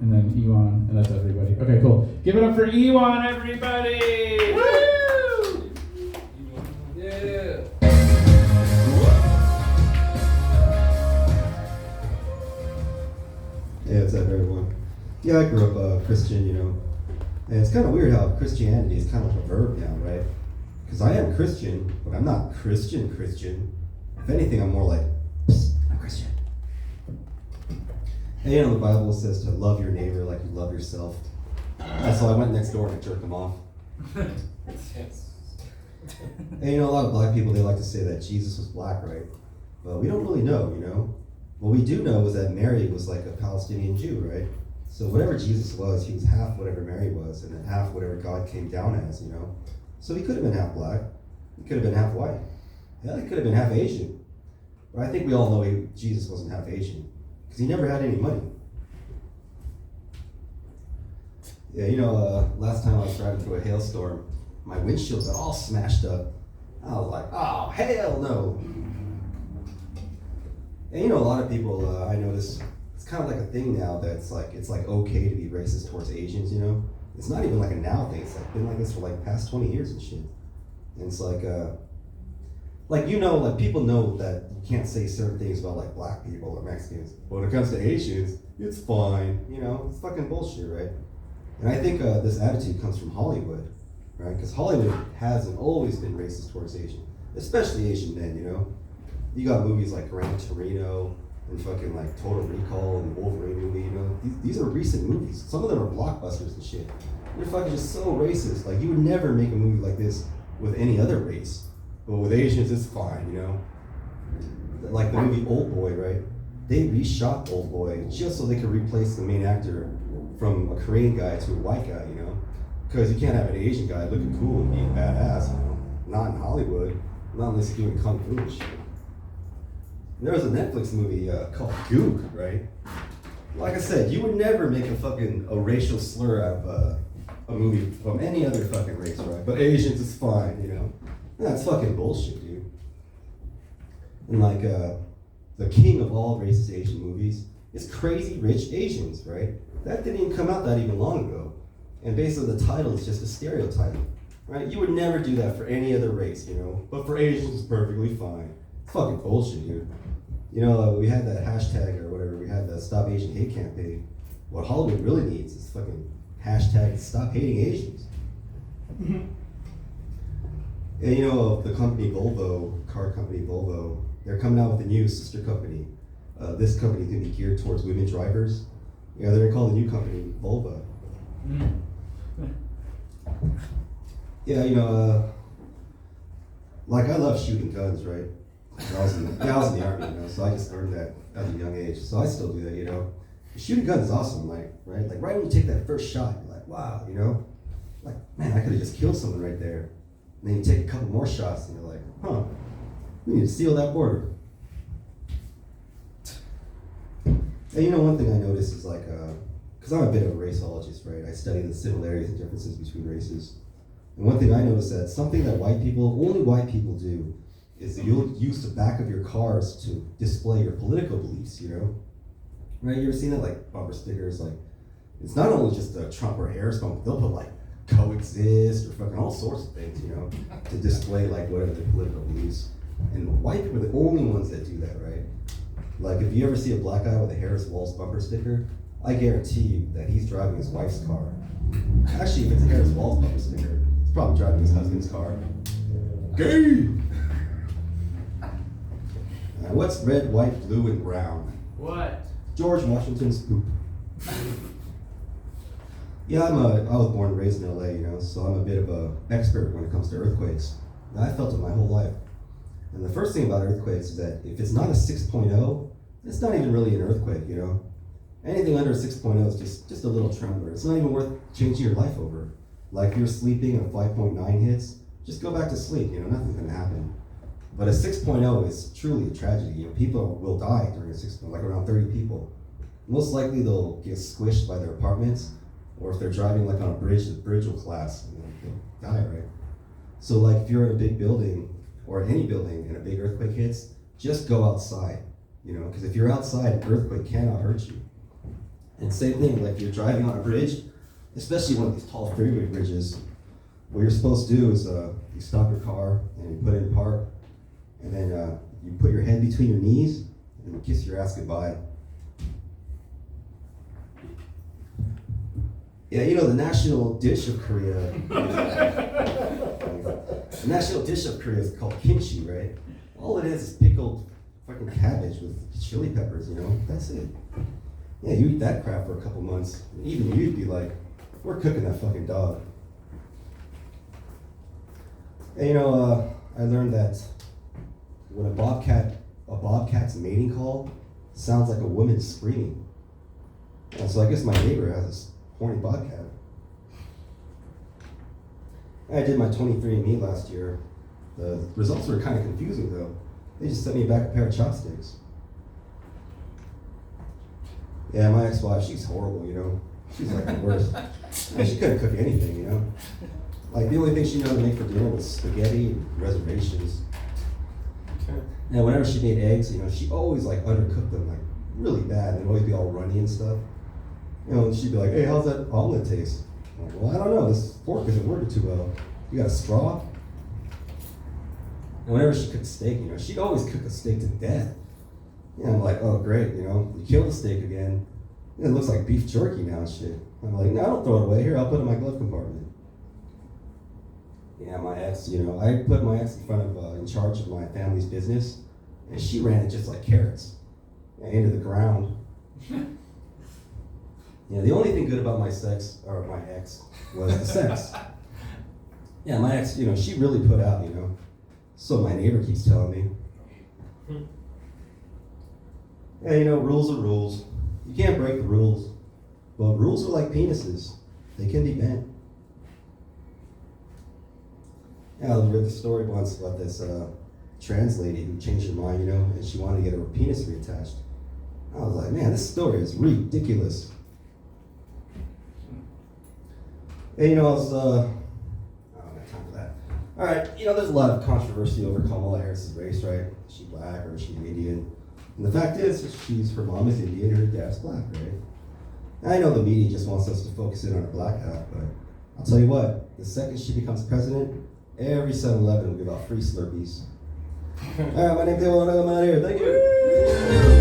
and then Ewan, and that's everybody. Okay, cool. Give it up for Ewan, everybody! Woo! Yeah. Yeah, what's up, everyone? Yeah, I grew up Christian, and it's kind of weird how Christianity is kind of like a verb now, right? Because I am Christian, but I'm not Christian. If anything, I'm more like, psst, I'm Christian. And the Bible says to love your neighbor like you love yourself. And so I went next door and I jerked them off. And a lot of black people, they like to say that Jesus was black, right? But we don't really know. What we do know is that Mary was like a Palestinian Jew, right? So whatever Jesus was, he was half whatever Mary was, and then half whatever God came down as, So he could have been half black. He could have been half white. Hell, he could have been half Asian. But I think we all know Jesus wasn't half Asian, because he never had any money. Yeah, last time I was driving through a hailstorm, my windshield got all smashed up. I was like, oh, hell no. And a lot of people, I notice, it's kind of like a thing now that it's like okay to be racist towards Asians, It's not even like a now thing. It's been like this for like past 20 years and shit. And it's like people know that you can't say certain things about like black people or Mexicans. But when it comes to Asians, it's fine. It's fucking bullshit, right? And I think this attitude comes from Hollywood, right? Because Hollywood has and always been racist towards Asian, especially Asian men, You got movies like Gran Torino and fucking like Total Recall and the Wolverine movie, These are recent movies. Some of them are blockbusters and shit. They're fucking just so racist. Like, you would never make a movie like this with any other race. But with Asians, it's fine, Like the movie Old Boy, right? They reshot Old Boy just so they could replace the main actor from a Korean guy to a white guy, Because you can't have an Asian guy looking cool and being badass, Not in Hollywood. Not unless you're doing kung fu and shit. There was a Netflix movie called Gook, right? Like I said, you would never make a racial slur out of a movie from any other fucking race, right? But Asians is fine, That's fucking bullshit, dude. And like the king of all racist Asian movies is Crazy Rich Asians, right? That didn't even come out that even long ago. And basically the title is just a stereotype, right? You would never do that for any other race, But for Asians, it's perfectly fine. It's fucking bullshit, dude. We had that hashtag or whatever, we had the Stop Asian Hate campaign. What Hollywood really needs is fucking hashtag Stop Hating Asians. And the company Volvo, car company Volvo, they're coming out with a new sister company. This company is going to be geared towards women drivers. They're going to call the new company Volvo. Like I love shooting guns, right? I was in the army, so I just learned that at a young age. So I still do that, Shooting guns is awesome, right? Like right when you take that first shot, you're like, wow, Like, man, I could have just killed someone right there. And then you take a couple more shots and you're like, huh, we need to seal that border. And one thing I noticed is like, because I'm a bit of a raceologist, right? I study the similarities and differences between races. And one thing I noticed that something that only white people do, is that you'll use the back of your cars to display your political beliefs, Right? You ever seen that, like, bumper stickers? Like, it's not only just a Trump or Harris bumper, they'll put, like, coexist or fucking all sorts of things, to display, like, whatever their political beliefs. And white people are the only ones that do that, right? Like, if you ever see a black guy with a Harris Walls bumper sticker, I guarantee you that he's driving his wife's car. Actually, if it's a Harris Walls bumper sticker, he's probably driving his husband's car. Gay! What's red, white, blue, and brown? What? George Washington's poop. Yeah, I was born and raised in LA, so I'm a bit of an expert when it comes to earthquakes. I felt it my whole life. And the first thing about earthquakes is that if it's not a 6.0, it's not even really an earthquake, Anything under a 6.0 is just a little tremor. It's not even worth changing your life over. Like if you're sleeping and a 5.9 hits, just go back to sleep, nothing's gonna happen. But a 6.0 is truly a tragedy. People will die during a 6.0, like around 30 people. Most likely they'll get squished by their apartments, or if they're driving like on a bridge, the bridge will collapse and they'll die, right? So like if you're in a big building, or in any building, and a big earthquake hits, just go outside, because if you're outside, an earthquake cannot hurt you. And same thing, like you're driving on a bridge, especially one of these tall freeway bridges. What you're supposed to do is you stop your car and you put it in park, and then you put your head between your knees and you kiss your ass goodbye. Yeah, you know the national dish of Korea. The national dish of Korea is called kimchi, right? All it is pickled fucking cabbage with chili peppers, you know? That's it. Yeah, you eat that crap for a couple months, even you'd be like, we're cooking that fucking dog. And you know, I learned that when a bobcat's mating call sounds like a woman screaming. And so I guess my neighbor has this horny bobcat. I did my 23andMe last year. The results were kind of confusing though. They just sent me back a pair of chopsticks. Yeah, my ex-wife, she's horrible, you know. She's like the worst. And she couldn't cook anything, you know. Like the only thing she knew how to make for dinner was spaghetti and reservations. And whenever she made eggs, you know, she always like undercooked them like really bad. They'd always be all runny and stuff. You know, and she'd be like, hey, how's that omelet taste? I'm like, well, I don't know, this fork isn't working too well. You got a straw? And whenever she cooked steak, you know, she'd always cook a steak to death. Yeah, I'm like, oh great, you know, you killed the steak again. It looks like beef jerky now and shit. I'm like, no, don't throw it away. Here, I'll put it in my glove compartment. Yeah, my ex, you know, I put my ex in front of, in charge of my family's business, and she ran it just like carrots, into the ground. Yeah, the only thing good about my ex, was the sex. Yeah, my ex, you know, she really put out, you know. So my neighbor keeps telling me. Yeah, you know, rules are rules. You can't break the rules. But rules are like penises. They can be bent. Yeah, I read the story once about this trans lady who changed her mind, you know, and she wanted to get her penis reattached. I was like, man, this story is ridiculous. And you know, I was, I don't have time for that. All right, you know, there's a lot of controversy over Kamala Harris's race, right? Is she black or is she Indian? And the fact is, her mom is Indian and her dad's black, right? And I know the media just wants us to focus in on her black half, but I'll tell you what, the second she becomes president, every 7-Eleven will give out free Slurpees. All right, my name's Dylan, I'm out of here. Thank you.